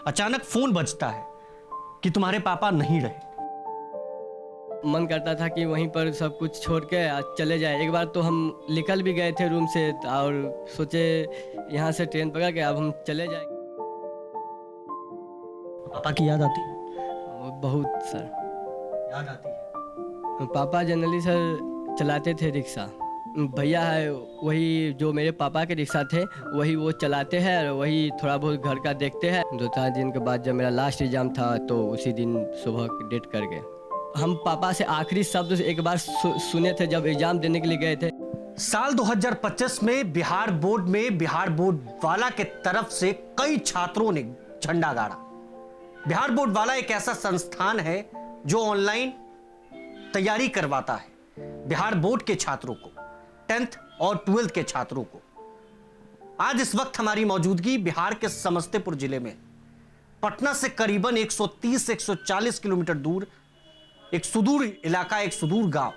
अचानक फोन बजता है कि तुम्हारे पापा नहीं रहे। मन करता था कि वहीं पर सब कुछ छोड़ के चले जाए। एक बार तो हम निकल भी गए थे रूम से और सोचे यहाँ से ट्रेन पकड़ के अब हम चले जाएंगे। पापा की याद आती है? बहुत सर याद आती है। पापा जनरली सर चलाते थे रिक्शा। भैया है वही जो मेरे पापा के रिक्शा थे वही वो चलाते हैं और वही थोड़ा बहुत घर का देखते हैं। 2-4 दिन के बाद जब मेरा लास्ट एग्ज़ाम था तो उसी दिन सुबह डेट कर गए। हम पापा से आखिरी शब्द एक बार सुने थे जब एग्ज़ाम देने के लिए गए थे। साल 2025 में बिहार बोर्ड वाला के तरफ से कई छात्रों ने झंडा गाड़ा। बिहार बोर्ड वाला एक ऐसा संस्थान है जो ऑनलाइन तैयारी करवाता है बिहार बोर्ड के छात्रों को, 10th और 12th के छात्रों को। आज इस वक्त हमारी मौजूदगी बिहार के समस्तीपुर जिले में, पटना से करीबन 130 से 140 किलोमीटर दूर एक सुदूर इलाका, एक सुदूर गांव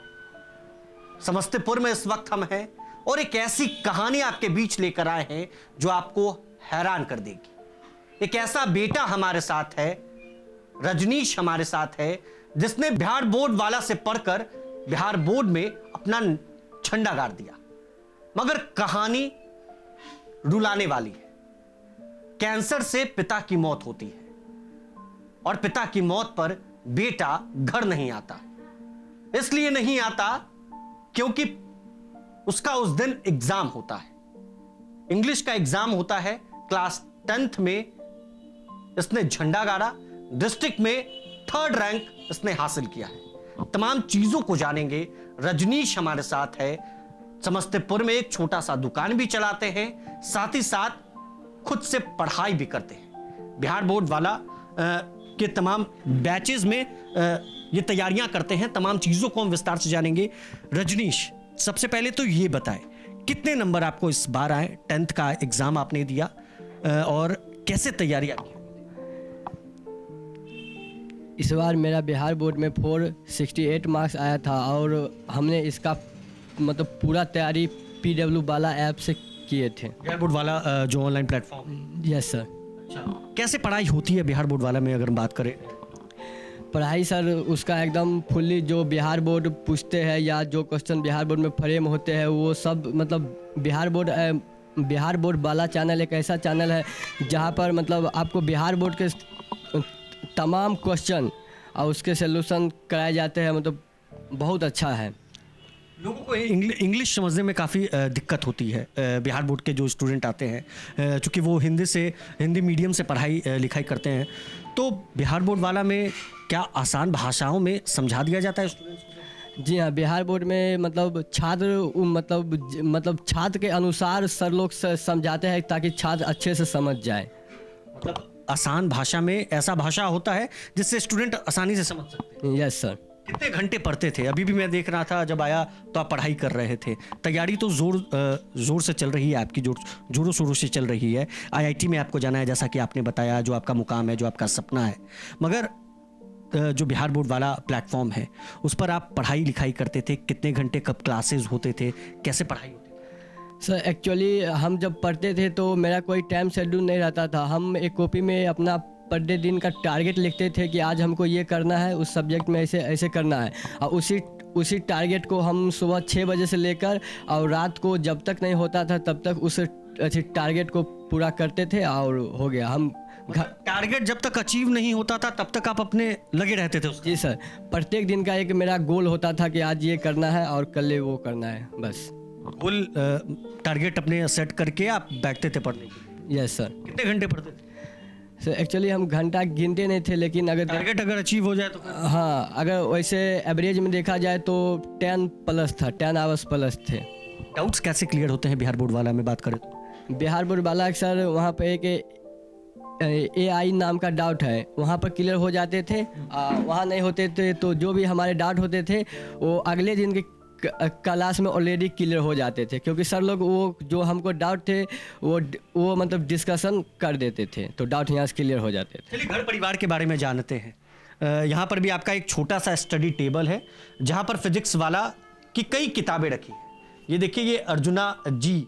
समस्तीपुर में इस वक्त हम हैं और एक ऐसी कहानी आपके बीच लेकर आए हैं जो आपको हैरान कर देगी। एक ऐसा बेटा हमारे साथ है, रजनीश हमारे साथ है, जिसने बिहार बोर्ड वाला से पढ़कर बिहार बोर्ड में अपना झंडा गाड़ दिया। मगर कहानी रुलाने वाली है। कैंसर से पिता की मौत होती है और पिता की मौत पर बेटा घर नहीं आता। इसलिए नहीं आता क्योंकि उसका उस दिन एग्जाम होता है, इंग्लिश का एग्जाम होता है। क्लास 10th में इसने झंडा गाड़ा, डिस्ट्रिक्ट में 3rd रैंक इसने हासिल किया है। तमाम चीजों को जानेंगे। रजनीश हमारे साथ है, समस्तीपुर में एक छोटा सा दुकान भी चलाते हैं, साथ ही साथ खुद से पढ़ाई भी करते हैं। बिहार बोर्ड वाला के तमाम बैचेस में ये तैयारियां करते हैं। तमाम चीजों को हम विस्तार से जानेंगे। रजनीश, सबसे पहले तो ये बताएं कितने नंबर आपको इस बार आए? 10th का एग्जाम आपने दिया और कैसे तैयारियां की? इस बार मेरा बिहार बोर्ड में 468 मार्क्स आया था और हमने इसका मतलब पूरा तैयारी PW वाला ऐप से किए थे। बिहार बोर्ड वाला जो ऑनलाइन प्लेटफॉर्म? Yes sir. कैसे पढ़ाई होती है बिहार बोर्ड वाला में अगर हम बात करें? पढ़ाई सर उसका एकदम फुल्ली जो बिहार बोर्ड पूछते हैं या जो क्वेश्चन बिहार बोर्ड में फ्रेम होते हैं वो सब मतलब बिहार बोर्ड वाला चैनल एक ऐसा चैनल है जहां पर मतलब आपको बिहार बोर्ड के तमाम क्वेश्चन और उसके सलूशन कराए जाते हैं। मतलब बहुत अच्छा है। लोगों को इंग्लिश समझने में काफ़ी दिक्कत होती है। बिहार बोर्ड के जो स्टूडेंट आते हैं, चूँकि वो हिंदी मीडियम से पढ़ाई लिखाई करते हैं, तो बिहार बोर्ड वाला में क्या आसान भाषाओं में समझा दिया जाता है स्टूडेंट्स को? जी हाँ, बिहार बोर्ड में मतलब छात्र के अनुसार सर लोग समझाते हैं ताकि छात्र अच्छे से समझ जाए। मतलब आसान भाषा में ऐसा भाषा होता है जिससे स्टूडेंट आसानी से समझ सकते हैं। Yes sir. कितने घंटे पढ़ते थे? अभी भी मैं देख रहा था जब आया तो आप पढ़ाई कर रहे थे। तैयारी तो जोर से चल रही है आपकी, जोरों शोरों से चल रही है। IIT में आपको जाना है जैसा कि आपने बताया, जो आपका मुकाम है, जो आपका सपना है। मगर जो बिहार बोर्ड वाला प्लेटफॉर्म है उस पर आप पढ़ाई लिखाई करते थे। कितने घंटे कब क्लासेस होते थे, कैसे पढ़ाई होती थी? सर एक्चुअली हम जब पढ़ते थे तो मेरा कोई टाइम शेड्यूल नहीं रहता था। हम एक कॉपी में अपना पर डे दिन का टारगेट लिखते थे कि आज हमको ये करना है, उस सब्जेक्ट में ऐसे ऐसे करना है, और उसी टारगेट को हम सुबह 6 बजे से लेकर और रात को जब तक नहीं होता था तब तक उस टारगेट को पूरा करते थे और हो गया। हम टारगेट जब तक अचीव नहीं होता था तब तक आप अपने लगे रहते थे? जी सर, प्रत्येक दिन का एक मेरा गोल होता था कि आज ये करना है और कल वो करना है, बस। गोल टारगेट अपने सेट करके आप बैठते थे पढ़ने के लिए? Yes sir. कितने घंटे पढ़ते थे? सर एक्चुअली हम घंटा गिनते नहीं थे, लेकिन अगर टारगेट अगर अचीव हो जाए तो हाँ, अगर वैसे एवरेज में देखा जाए तो 10 आवर्स प्लस थे। डाउट्स कैसे क्लियर होते हैं बिहार बोर्ड वाला में बात करें तो? बिहार बोर्ड वाला सर वहाँ पे एक AI नाम का डाउट है, वहाँ पर क्लियर हो जाते थे। वहाँ नहीं होते थे तो जो भी हमारे डाउट होते थे वो अगले दिन के क्लास में ऑलरेडी क्लियर हो जाते थे, क्योंकि सर लोग वो जो हमको डाउट थे वो मतलब डिस्कशन कर देते थे, तो डाउट यहाँ से क्लियर हो जाते थे। चलिए घर परिवार के बारे में जानते हैं। यहाँ पर भी आपका एक छोटा सा स्टडी टेबल है जहाँ पर फिजिक्स वाला की कई किताबें रखी हैं। ये देखिए, ये अर्जुना जी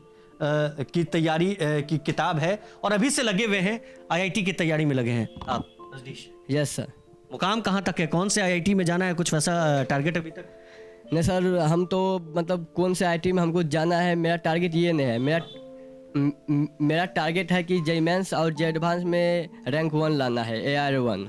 की तैयारी की किताब है और अभी से लगे हुए हैं, आईआईटी की तैयारी में लगे हैं आप रजनीश। Yes sir. मुकाम कहाँ तक है, कौन से आईआईटी में जाना है, कुछ वैसा टारगेट अभी तक? नहीं सर, हम तो मतलब कौन से आईटी में हमको जाना है, मेरा टारगेट ये नहीं है। मेरा टारगेट है कि जे मेंस और जे एडवांस में रैंक 1 लाना है, AR1।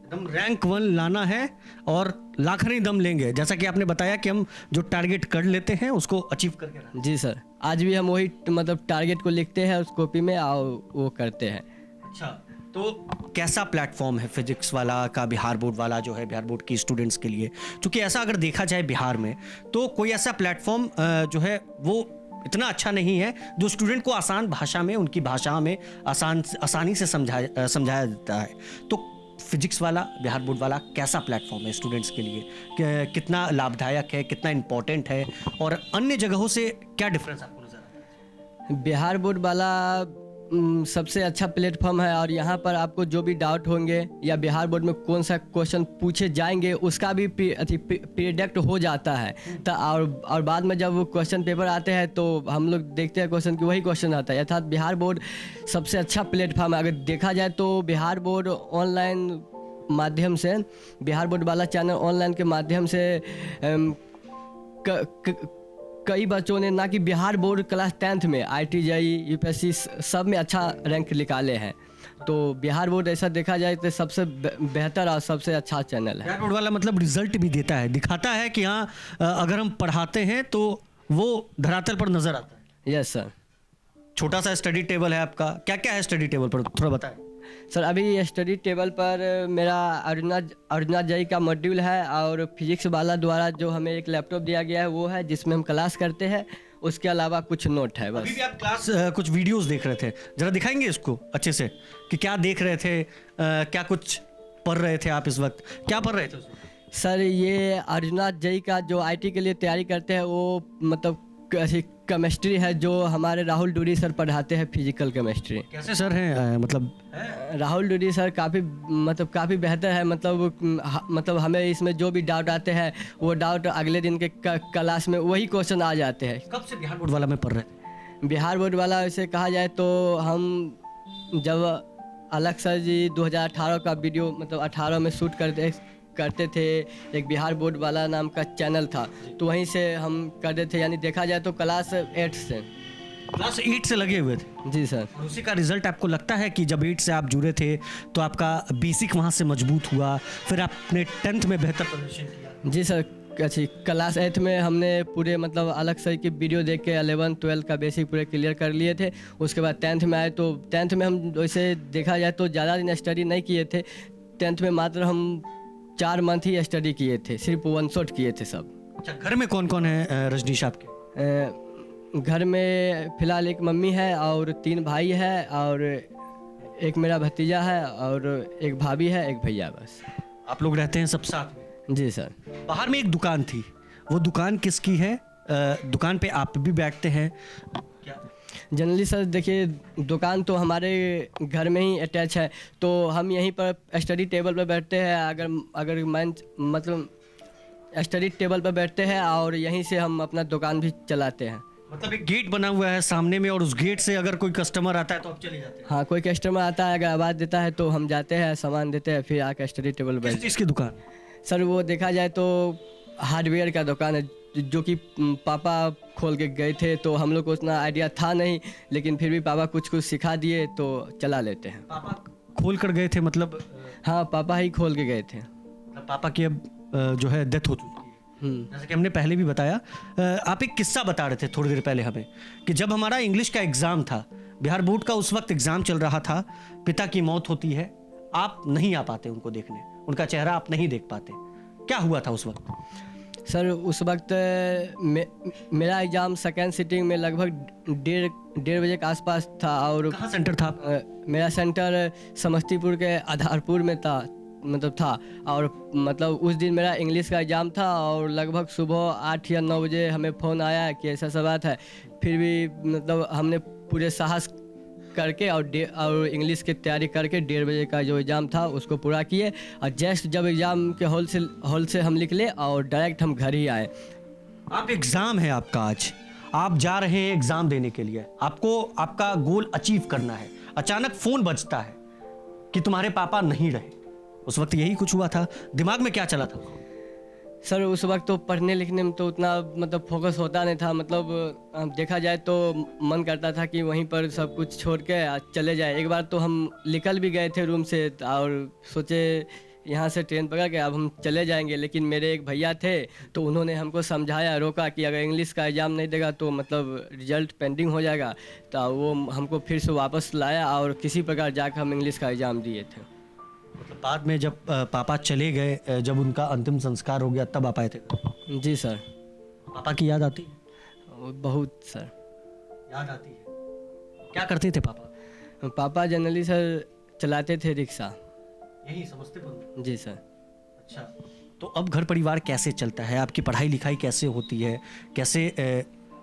एकदम रैंक 1 लाना है और लाखनी दम लेंगे, जैसा कि आपने बताया कि हम जो टारगेट कर लेते हैं उसको अचीव करके रहना। जी सर, आज भी हम वही मतलब टारगेट को लिखते हैं उस कॉपी में और वो करते हैं। अच्छा, तो कैसा प्लेटफॉर्म है फिजिक्स वाला का, बिहार बोर्ड वाला जो है, बिहार बोर्ड की स्टूडेंट्स के लिए? क्योंकि ऐसा अगर देखा जाए बिहार में तो कोई ऐसा प्लेटफॉर्म जो है वो इतना अच्छा नहीं है जो स्टूडेंट को आसान भाषा में, उनकी भाषा में आसानी से समझाया जाता है। तो फिजिक्स वाला, बिहार बोर्ड वाला कैसा प्लेटफॉर्म है स्टूडेंट्स के लिए? कितना लाभदायक है, कितना इम्पोर्टेंट है और अन्य जगहों से क्या डिफरेंस आपको नजर आता है? बिहार बोर्ड वाला सबसे अच्छा प्लेटफॉर्म है और यहाँ पर आपको जो भी डाउट होंगे या बिहार बोर्ड में कौन सा क्वेश्चन पूछे जाएंगे उसका भी प्रिडिक्ट हो जाता है। तो और बाद में जब वो क्वेश्चन पेपर आते हैं तो हम लोग देखते हैं क्वेश्चन की वही क्वेश्चन आता है। अर्थात बिहार बोर्ड सबसे अच्छा प्लेटफॉर्म है। अगर देखा जाए तो बिहार बोर्ड ऑनलाइन माध्यम से, बिहार बोर्ड वाला चैनल ऑनलाइन के माध्यम से कई बच्चों ने ना कि बिहार बोर्ड क्लास 10th में IIT JEE UPSC सब में अच्छा रैंक निकाले हैं। तो बिहार बोर्ड ऐसा देखा जाए तो सबसे बेहतर और सबसे अच्छा चैनल है। बिहार बोर्ड वाला मतलब रिजल्ट भी देता है, दिखाता है कि हाँ अगर हम पढ़ाते हैं तो वो धरातल पर नजर आता है। Yes sir. छोटा सा स्टडी टेबल है आपका, क्या क्या है स्टडी टेबल पर, थोड़ा बताएं। सर अभी स्टडी टेबल पर मेरा अर्जुना JEE का मॉड्यूल है और फिजिक्स वाला द्वारा जो हमें एक लैपटॉप दिया गया है वो है जिसमें हम क्लास करते हैं। उसके अलावा कुछ नोट है बस। अभी भी आप क्लास कुछ वीडियोस देख रहे थे, जरा दिखाएंगे इसको अच्छे से कि क्या देख रहे थे, क्या कुछ पढ़ रहे थे आप इस वक्त, क्या पढ़ रहे थे उस वक्त? सर ये अर्जुना JEE का जो IT के लिए तैयारी करते हैं वो मतलब केमिस्ट्री है जो हमारे राहुल डूडी सर पढ़ाते हैं, फिजिकल केमिस्ट्री। कैसे सर हैं मतलब? राहुल डूडी सर काफ़ी बेहतर है। मतलब हमें इसमें जो भी डाउट आते हैं वो डाउट अगले दिन के क्लास में वही क्वेश्चन आ जाते हैं। कब से बिहार बोर्ड वाला में पढ़ रहे थे? बिहार बोर्ड वाला वैसे कहा जाए तो हम जब अलग सर जी 2018 का वीडियो मतलब 18 में शूट करते थे, एक बिहार बोर्ड वाला नाम का चैनल था, तो वहीं से हम करते थे। यानी देखा जाए तो क्लास 8 से। क्लास 8 से लगे हुए थे? जी सर। और उसी का रिजल्ट आपको लगता है कि जब 8 से आप जुड़े थे तो आपका बेसिक वहाँ से मजबूत हुआ, फिर आपने 10th में बेहतर प्रदर्शन किया? जी सर। अच्छी क्लास 8 में हमने पूरे मतलब अलग सर की वीडियो देख के 11 12 का बेसिक पूरे क्लियर कर लिए थे। उसके बाद 10th में आए तो 10th में हम वैसे देखा जाए तो ज़्यादा दिन स्टडी नहीं किए थे। 10th में मात्र हम 4 मंथ ही स्टडी किए थे, सिर्फ 1 शॉट किए थे सब। अच्छा, घर में कौन कौन है रजनीश आपके? घर में फ़िलहाल एक मम्मी है और 3 भाई है और एक मेरा भतीजा है और एक भाभी है, एक भैया, बस। आप लोग रहते हैं सब साथ में? जी सर। बाहर में एक दुकान थी, वो दुकान किसकी है? दुकान पे आप भी बैठते हैं क्या? जनरली सर देखिए दुकान तो हमारे घर में ही अटैच है, तो हम यहीं पर स्टडी टेबल पर बैठते हैं। अगर मतलब स्टडी टेबल पर बैठते हैं और यहीं से हम अपना दुकान भी चलाते हैं। मतलब एक गेट बना हुआ है सामने में और उस गेट से अगर कोई कस्टमर आता है तो आप चले जाते हैं? हाँ, कोई कस्टमर आता है अगर आवाज़ देता है तो हम जाते हैं, सामान देते हैं, फिर आकर स्टडी टेबल पर। किस चीज़ की दुकान? सर वो देखा जाए तो हार्डवेयर का दुकान है जो कि पापा खोल के गए थे, तो हम लोग को उतना आइडिया था नहीं, लेकिन फिर भी पापा कुछ सिखा दिए तो चला लेते हैं। पापा खोल कर गए थे मतलब? हाँ, पापा ही खोल के गए थे। मतलब पापा की अब जो है डेथ हो चुकी है, जैसे कि हमने पहले भी बताया। आप एक किस्सा बता रहे थे थोड़ी देर पहले हमें कि जब हमारा इंग्लिश का एग्ज़ाम था, बिहार बोर्ड का उस वक्त एग्ज़ाम चल रहा था, पिता की मौत होती है, आप नहीं आ पाते उनको देखने, उनका चेहरा आप नहीं देख पाते। क्या हुआ था उस वक्त? सर उस वक्त मेरा एग्ज़ाम सेकेंड सिटिंग में लगभग 1:30 बजे के आसपास था। और कहाँ सेंटर था? मेरा सेंटर समस्तीपुर के आधारपुर में था और मतलब उस दिन मेरा इंग्लिश का एग्ज़ाम था और लगभग सुबह 8 या 9 बजे हमें फ़ोन आया कि ऐसा सब बात है। फिर भी मतलब हमने पूरे साहस करके और इंग्लिश की तैयारी करके 1:30 बजे का जो एग्ज़ाम था उसको पूरा किए। और जस्ट जब एग्ज़ाम के हॉल से हम निकले और डायरेक्ट हम घर ही आए। आप एग्ज़ाम है आपका आज, आप जा रहे हैं एग्जाम देने के लिए, आपको आपका गोल अचीव करना है, अचानक फोन बजता है कि तुम्हारे पापा नहीं रहे। उस वक्त यही कुछ हुआ था, दिमाग में क्या चला था? सर उस वक्त तो पढ़ने लिखने में तो उतना मतलब फोकस होता नहीं था, मतलब देखा जाए तो मन करता था कि वहीं पर सब कुछ छोड़ के चले जाए। एक बार तो हम निकल भी गए थे रूम से और सोचे यहाँ से ट्रेन पकड़ के अब हम चले जाएंगे, लेकिन मेरे एक भैया थे तो उन्होंने हमको समझाया, रोका कि अगर इंग्लिश का एग्ज़ाम नहीं देगा तो मतलब रिजल्ट पेंडिंग हो जाएगा। तो वो हमको फिर से वापस लाया और किसी प्रकार जाकर हम इंग्लिश का एग्ज़ाम दिए थे। मतलब बाद में जब पापा चले गए, जब उनका अंतिम संस्कार हो गया तब आप आए थे? जी सर। पापा की याद आती? बहुत सर याद आती है। क्या करते थे पापा? पापा जनरली सर चलाते थे रिक्शा। यही समस्तीपुर? जी सर। अच्छा, तो अब घर परिवार कैसे चलता है? आपकी पढ़ाई लिखाई कैसे होती है? कैसे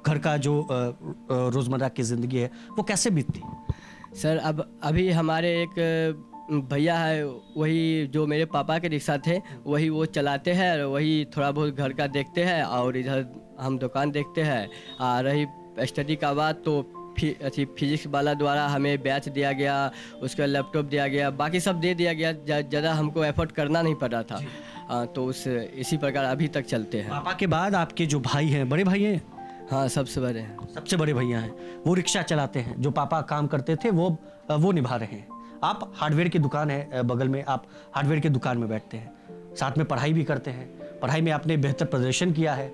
घर का जो रोज़मर्रा की ज़िंदगी है वो कैसे बीतती है? सर अब अभी हमारे एक भैया है, वही जो मेरे पापा के रिक्शा थे वही वो चलाते हैं, और वही थोड़ा बहुत घर का देखते हैं और इधर हम दुकान देखते हैं। रही स्टडी का बात तो फिजिक्स वाला द्वारा हमें बैच दिया गया, उसका लैपटॉप दिया गया, बाकी सब दे दिया गया, ज़्यादा हमको एफर्ट करना नहीं पड़ा था। तो उस इसी प्रकार अभी तक चलते हैं। पापा के बाद आपके जो भाई हैं, बड़े भाई हैं? हाँ सबसे बड़े हैं। सबसे बड़े भैया हैं, वो रिक्शा चलाते हैं। जो पापा काम करते थे वो निभा रहे हैं। आप हार्डवेयर की दुकान है बगल में, आप हार्डवेयर की दुकान में बैठते हैं, साथ में पढ़ाई भी करते हैं। पढ़ाई में आपने बेहतर प्रदर्शन किया है,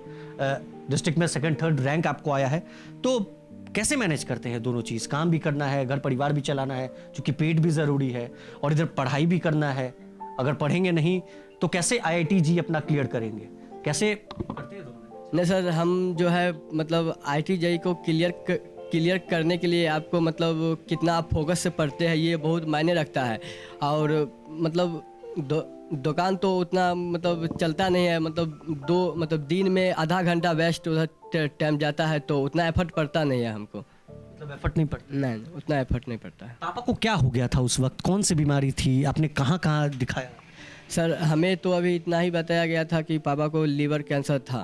डिस्ट्रिक्ट में 2nd 3rd रैंक आपको आया है। तो कैसे मैनेज करते हैं दोनों चीज़? काम भी करना है, घर परिवार भी चलाना है, क्योंकि पेट भी ज़रूरी है, और इधर पढ़ाई भी करना है। अगर पढ़ेंगे नहीं तो कैसे IIT जी अपना क्लियर करेंगे? कैसे करते हैं दोनों? नहीं सर, हम जो है मतलब IIT JEE को क्लियर करने के लिए आपको मतलब कितना आप फोकस से पढ़ते हैं ये बहुत मायने रखता है। और मतलब दुकान तो उतना मतलब चलता नहीं है, मतलब दिन में आधा घंटा वेस्ट उधर टाइम जाता है, तो उतना एफर्ट पड़ता नहीं है हमको। मतलब एफर्ट नहीं पड़ता? नहीं, उतना एफर्ट नहीं पड़ता है। पापा को क्या हो गया था उस वक्त? कौन सी बीमारी थी? आपने कहाँ कहाँ दिखाया? सर हमें तो अभी इतना ही बताया गया था कि पापा को लीवर कैंसर था,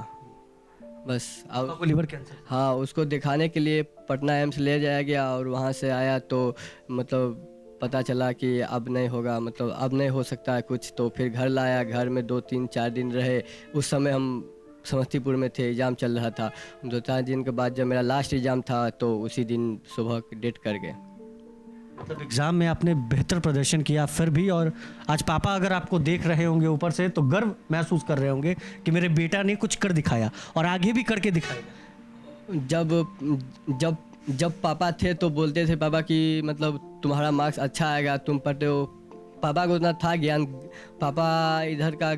बस। पापा को लीवर कैंसर? हाँ, उसको दिखाने के लिए पटना एम्स ले जाया गया और वहाँ से आया तो मतलब पता चला कि अब नहीं होगा, मतलब अब नहीं हो सकता है कुछ। तो फिर घर लाया, घर में 2-3-4 दिन रहे। उस समय हम समस्तीपुर में थे, एग्ज़ाम चल रहा था। 2-4 दिन के बाद जब मेरा लास्ट एग्ज़ाम था तो उसी दिन सुबह डेट कर गए। मतलब एग्ज़ाम में आपने बेहतर प्रदर्शन किया फिर भी, और आज पापा अगर आपको देख रहे होंगे ऊपर से तो गर्व महसूस कर रहे होंगे कि मेरे बेटा ने कुछ कर दिखाया और आगे भी करके दिखाएगा। जब पापा थे तो बोलते थे पापा कि मतलब तुम्हारा मार्क्स अच्छा आएगा, तुम पढ़ते हो। पापा को उतना था ज्ञान, पापा इधर का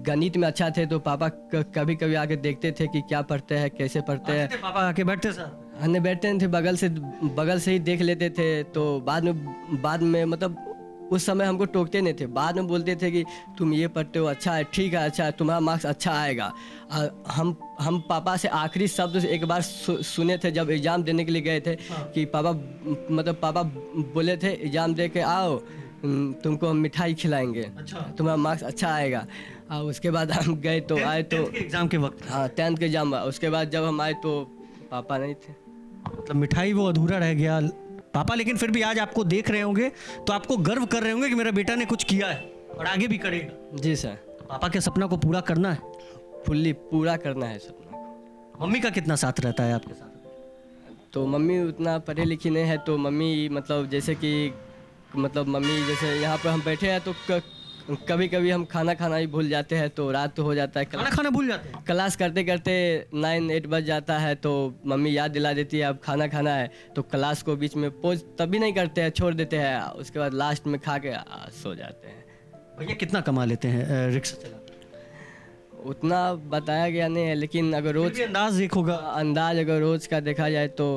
गणित में अच्छा थे, तो पापा कभी कभी आके देखते थे कि क्या पढ़ते हैं, कैसे पढ़ते हैं। पापा आके बैठते सर? हमने बैठते थे बगल से ही देख लेते थे। तो बाद में मतलब उस समय हमको टोकते नहीं थे, बाद में बोलते थे कि तुम ये पढ़ते हो, अच्छा है, ठीक है, अच्छा है, तुम्हारा मार्क्स अच्छा आएगा। हम पापा से आखिरी शब्द एक बार सुने थे जब एग्ज़ाम देने के लिए गए थे। हाँ। कि पापा बोले थे एग्ज़ाम दे के आओ, तुमको हम मिठाई खिलाएंगे। अच्छा। तुम्हारा मार्क्स अच्छा आएगा। और उसके बाद हम गए तो आए तो एग्ज़ाम के वक्त? हाँ, 10th के एग्ज़ाम। उसके बाद जब हम आए तो पापा नहीं थे, मतलब मिठाई वो अधूरा रह गया पापा। लेकिन फिर भी आज आपको देख रहे होंगे तो आपको गर्व कर रहे होंगे कि मेरा बेटा ने कुछ किया है और आगे भी करेगा। जी सर। पापा के सपना को पूरा करना है, फुल्ली पूरा करना है सपना को। मम्मी का कितना साथ रहता है आपके साथ? तो मम्मी उतना पढ़ी लिखी नहीं है, तो मम्मी मतलब जैसे कि मतलब मम्मी जैसे यहाँ पर हम बैठे हैं तो कभी कभी हम खाना खाना ही भूल जाते हैं, तो रात तो हो जाता है। खाना भूल जाते हैं? क्लास करते करते 9-8 बज जाता है, तो मम्मी याद दिला देती है अब खाना खाना है। तो क्लास को बीच में पॉज तभी नहीं करते हैं, छोड़ देते हैं। उसके बाद लास्ट में खा के सो जाते हैं। भैया कितना कमा लेते हैं रिक्शा चला? उतना बताया गया नहीं है, लेकिन अगर रोज अंदाज एक होगा। अंदाज अगर रोज का देखा जाए तो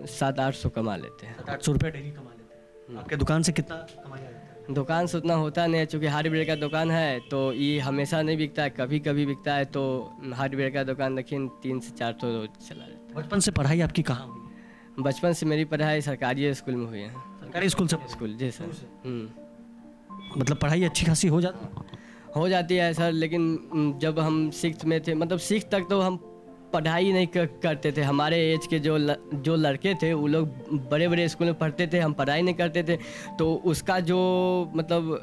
700-800 कमा लेते हैं। 700-800 रुपये डेली कमा लेते हैं। आपके दुकान से कितना कमाया जाता है? दुकान से उतना होता नहीं है, चूँकि हार्डवेयर का दुकान है तो ये हमेशा नहीं बिकता है, कभी कभी बिकता है। तो हार्डवेयर का दुकान देखिए 300 से 400 रोज चला जाता है। बचपन से पढ़ाई आपकी कहाँ हुई है? बचपन से मेरी पढ़ाई सरकारी स्कूल में हुई है। सरकारी स्कूल से? स्कूल, जी सर। मतलब पढ़ाई अच्छी खासी हो जाती है सर, लेकिन जब हम 6th में थे, मतलब 6th तक तो हम पढ़ाई नहीं करते थे। हमारे एज के जो लड़के थे वो लोग बड़े बड़े स्कूल में पढ़ते थे, हम पढ़ाई नहीं करते थे। तो उसका जो मतलब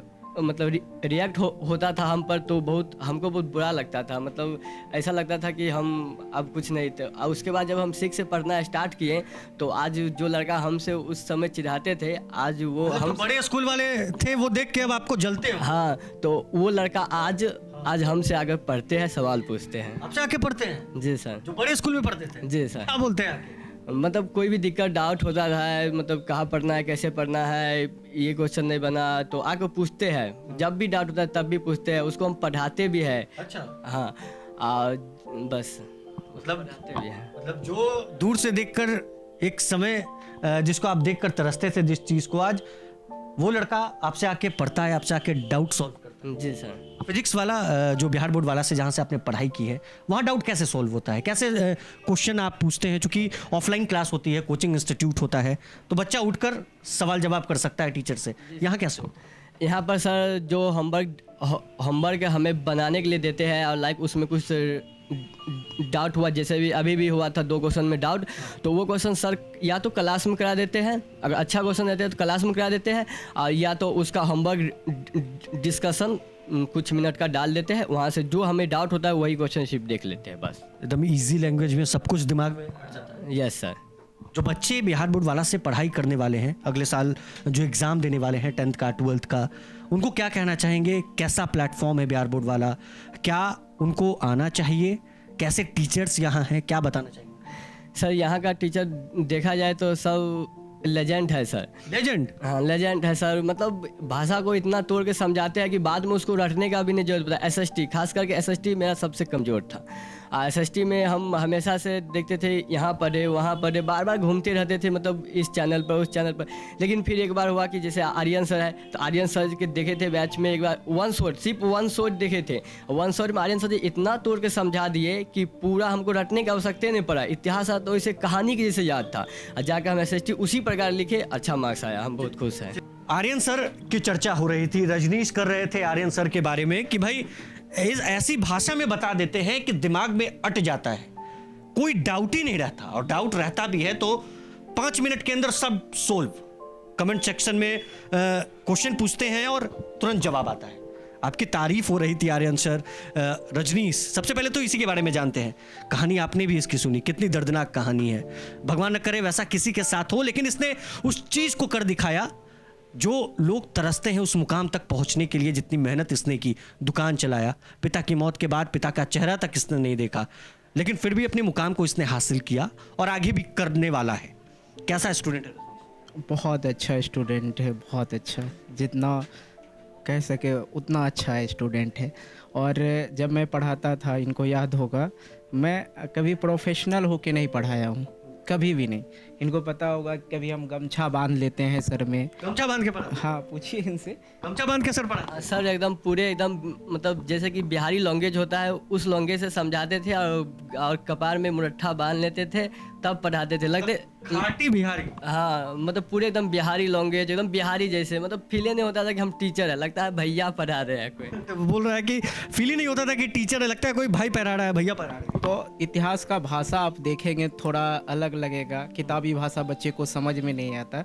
रिएक्ट होता था हम पर, तो हमको बहुत बुरा लगता था। मतलब ऐसा लगता था कि हम अब कुछ नहीं थे। और उसके बाद जब हम 6 से पढ़ना स्टार्ट किए, तो आज जो लड़का हमसे उस समय चिढ़ाते थे, आज वो हम बड़े स्कूल वाले थे, वो देख के अब आपको जलते हो। हाँ, तो वो लड़का आज हमसे आगे पढ़ते हैं, सवाल पूछते हैं। आपसे आके पढ़ते हैं? जी सर। जो बड़े स्कूल में पढ़ते थे? जी सर। क्या बोलते हैं? मतलब कोई भी दिक्कत डाउट होता है, मतलब कहाँ पढ़ना है, कैसे पढ़ना है, ये क्वेश्चन नहीं बना, तो आके पूछते हैं। जब भी डाउट होता है तब भी पूछते हैं, उसको हम पढ़ाते भी हैं। अच्छा। हाँ, बस मतलब पढ़ाते भी हैं। मतलब जो दूर से देखकर एक समय जिसको आप देखकर तरसते थे जिस चीज को, आज वो लड़का आपसे आके पढ़ता है, आपसे आके डाउट सॉल्व करता है। जी सर। फिजिक्स वाला जो बिहार बोर्ड वाला से जहाँ से आपने पढ़ाई की है, वहाँ डाउट कैसे सॉल्व होता है? कैसे क्वेश्चन आप पूछते हैं? चूंकि ऑफलाइन क्लास होती है, कोचिंग इंस्टीट्यूट होता है, तो बच्चा उठकर सवाल जवाब कर सकता है टीचर से। यहाँ कैसे होता है? यहाँ पर सर जो होमवर्क हमें बनाने के लिए देते हैं, और लाइक उसमें कुछ डाउट हुआ, जैसे भी अभी भी हुआ था 2 क्वेश्चन में डाउट, तो वो क्वेश्चन सर या तो क्लास में करा देते हैं, अगर अच्छा क्वेश्चन रहते हैं तो क्लास में करा देते हैं, और या तो उसका होमवर्क डिस्कशन कुछ मिनट का डाल देते हैं। वहाँ से जो हमें डाउट होता है वही क्वेश्चन शिफ्ट देख लेते हैं, बस। एकदम ईजी लैंग्वेज में सब कुछ दिमाग में आ जाता है। Yes sir. जो बच्चे बिहार बोर्ड वाला से पढ़ाई करने वाले हैं, अगले साल जो एग्ज़ाम देने वाले हैं 10th का 12th का, उनको क्या कहना चाहेंगे? कैसा प्लेटफॉर्म है बिहार बोर्ड वाला? क्या उनको आना चाहिए? कैसे टीचर्स यहाँ हैं? क्या बताना चाहेंगे? सर यहाँ का टीचर देखा जाए तो सब लेजेंड है सर। लेजेंड? हाँ, लेजेंड है सर। मतलब भाषा को इतना तोड़ के समझाते हैं कि बाद में उसको रटने का भी नहीं जरूरत पड़ता। SST, खास करके SST मेरा सबसे कमज़ोर था। SST में हम हमेशा से देखते थे, यहाँ पढ़े वहाँ पढ़े, बार बार घूमते रहते थे, मतलब इस चैनल पर उस चैनल पर। लेकिन फिर एक बार हुआ कि जैसे आर्यन सर है, तो आर्यन सर के देखे थे बैच में, एक बार सिर्फ वन शॉट देखे थे। वन शॉट में आर्यन सर जी इतना तोड़ के समझा दिए कि पूरा हमको रटने की आवश्यकता नहीं पड़ा। इतिहास तो इसे कहानी के जैसे याद था, और जाकर हम SST उसी प्रकार लिखे, अच्छा मार्क्स आया, हम बहुत खुश हैं। आर्यन सर की चर्चा हो रही थी, रजनीश कर रहे थे आर्यन सर के बारे में कि भाई ऐसी भाषा में बता देते हैं कि दिमाग में अट जाता है, कोई डाउट ही नहीं रहता, और डाउट रहता भी है तो 5 मिनट के अंदर सब सोल्व। कमेंट सेक्शन में क्वेश्चन पूछते हैं और तुरंत जवाब आता है। आपकी तारीफ हो रही थी आर्यन सर। रजनीश, सबसे पहले तो इसी के बारे में जानते हैं, कहानी आपने भी इसकी सुनी, कितनी दर्दनाक कहानी है। भगवान न करे वैसा किसी के साथ हो, लेकिन इसने उस चीज़ को कर दिखाया जो लोग तरसते हैं उस मुकाम तक पहुंचने के लिए। जितनी मेहनत इसने की, दुकान चलाया, पिता की मौत के बाद पिता का चेहरा तक इसने नहीं देखा, लेकिन फिर भी अपने मुकाम को इसने हासिल किया और आगे भी करने वाला है। कैसा स्टूडेंट है? बहुत अच्छा स्टूडेंट है, बहुत अच्छा, जितना कह सके उतना अच्छा है स्टूडेंट है। और जब मैं पढ़ाता था, इनको याद होगा, मैं कभी प्रोफेशनल होके नहीं पढ़ाया हूँ, कभी भी नहीं। इनको पता होगा कभी हम गमछा बांध लेते हैं सर में। गमछा बांध के पढ़ा? हाँ, पूछिए इनसे। गमछा बांध के सर पढ़ा? सर एकदम पूरे एकदम मतलब जैसे कि बिहारी लैंग्वेज होता है उस लैंग्वेज से समझाते थे, और कपार में मुरट्ठा बांध लेते थे, तब पढ़ाते थे। लगते खाटी बिहारी? हाँ, मतलब पूरे एकदम बिहारी लैंग्वेज, एकदम बिहारी जैसे, मतलब फील नहीं होता था कि हम टीचर है, लगता है भैया पढ़ा रहे हैं कोई। तो बोल रहा है कि फील ही नहीं होता था कि टीचर है, लगता है कोई भाई पढ़ा रहा है, भैया पढ़ा रहा है। तो इतिहास का भाषा आप देखेंगे थोड़ा अलग लगेगा, किताबी भाषा बच्चे को समझ में नहीं आता।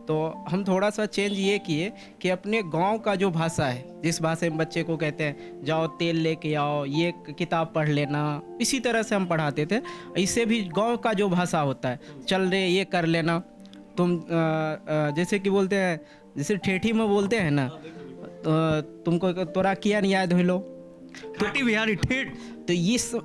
तो हम थोड़ा सा चेंज ये किए कि अपने गांव का जो भाषा है, जिस भाषा में बच्चे को कहते हैं जाओ तेल लेके आओ, ये किताब पढ़ लेना, इसी तरह से हम पढ़ाते थे। इससे भी गांव का जो भाषा होता है, चल रे ये कर लेना, तुम जैसे कि बोलते हैं, जैसे ठेठी में बोलते हैं ना, तो तुमको तोरा किया नहीं याद हो लो, खाटी बिहारी ठेठ। तो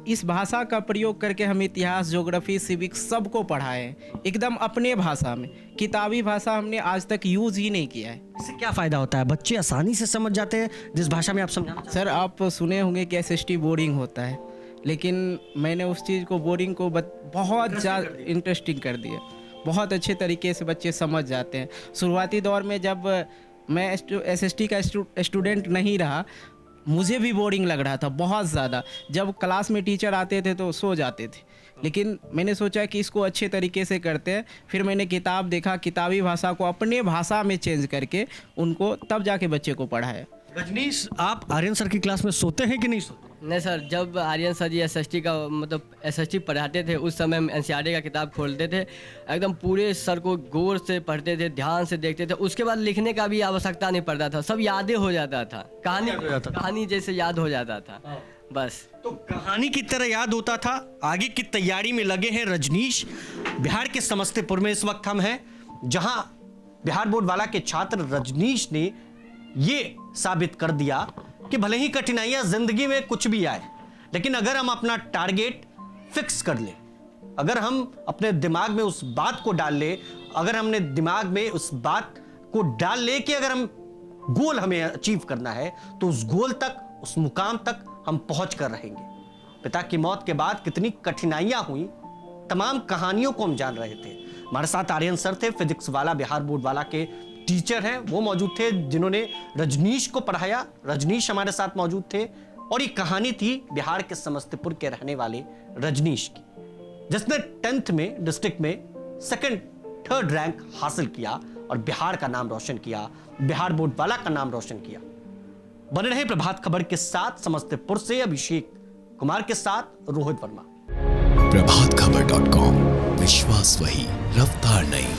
इस भाषा का प्रयोग करके हम इतिहास, ज्योग्राफी, सिविक्स सबको पढ़ाए, एकदम अपने भाषा में। किताबी भाषा हमने आज तक यूज़ ही नहीं किया है। इससे क्या फ़ायदा होता है? बच्चे आसानी से समझ जाते हैं जिस भाषा में आप समझाना चाहते सर, आप सुने होंगे कि SST बोरिंग होता है, लेकिन मैंने उस चीज़ को, बोरिंग को बहुत ज़्यादा इंटरेस्टिंग कर दिया। बहुत अच्छे तरीके से बच्चे समझ जाते हैं। शुरुआती दौर में जब मैं SST का स्टूडेंट नहीं रहा, मुझे भी बोरिंग लग रहा था बहुत ज़्यादा। जब क्लास में टीचर आते थे तो सो जाते थे, लेकिन मैंने सोचा कि इसको अच्छे तरीके से करते हैं। फिर मैंने किताब देखा, किताबी भाषा को अपने भाषा में चेंज करके उनको तब जाके बच्चे को पढ़ाया। रजनीश, आप आर्यन सर की क्लास में सोते हैं कि नहीं सोते? नहीं सर, जब आर्यन सर जी एसएसटी का मतलब एसएसटी पढ़ाते थे उस समय हम एनसीईआरटी का किताब खोलते थे, एकदम पूरे सर को गौर से पढ़ते थे, ध्यान से देखते थे। उसके बाद लिखने का भी आवश्यकता नहीं पड़ता था, सब यादें हो जाता था, कहानी जैसे याद हो जाता था बस। तो कहानी की तरह याद होता था। आगे की तैयारी में लगे हैं रजनीश। बिहार के समस्तीपुर में इस वक्त हम हैं, जहां बिहार बोर्ड वाला के छात्र रजनीश ने ये साबित कर दिया कि भले ही कठिनाइयां जिंदगी में कुछ भी आए, लेकिन अगर हम अपना टारगेट फिक्स कर ले, अगर हम अपने दिमाग में उस बात को डाल ले, अगर हमने दिमाग में उस बात को डाल ले कि अगर हम गोल हमें अचीव करना है, तो उस गोल तक, उस मुकाम तक हम पहुंच कर रहेंगे। पिता की मौत के बाद कितनी कठिनाइयां हुई, तमाम कहानियों को हम जान रहे थे। हमारे साथ आर्यन सर थे, फिजिक्स वाला, बिहार बोर्ड वाला के टीचर हैं, वो मौजूद थे जिन्होंने रजनीश को पढ़ाया। रजनीश हमारे साथ मौजूद थे और ये कहानी थी बिहार के समस्तीपुर के रहने वाले रजनीश की, जिसने 10th में डिस्ट्रिक्ट में 2nd 3rd रैंक हासिल किया और बिहार का नाम रोशन किया, बिहार बोर्ड वाला का नाम रोशन किया। बने रहे प्रभात खबर के साथ। समस्तीपुर से अभिषेक कुमार के साथ रोहित वर्मा। प्रभातखबर.com, विश्वास वही, रफ्तार नहीं।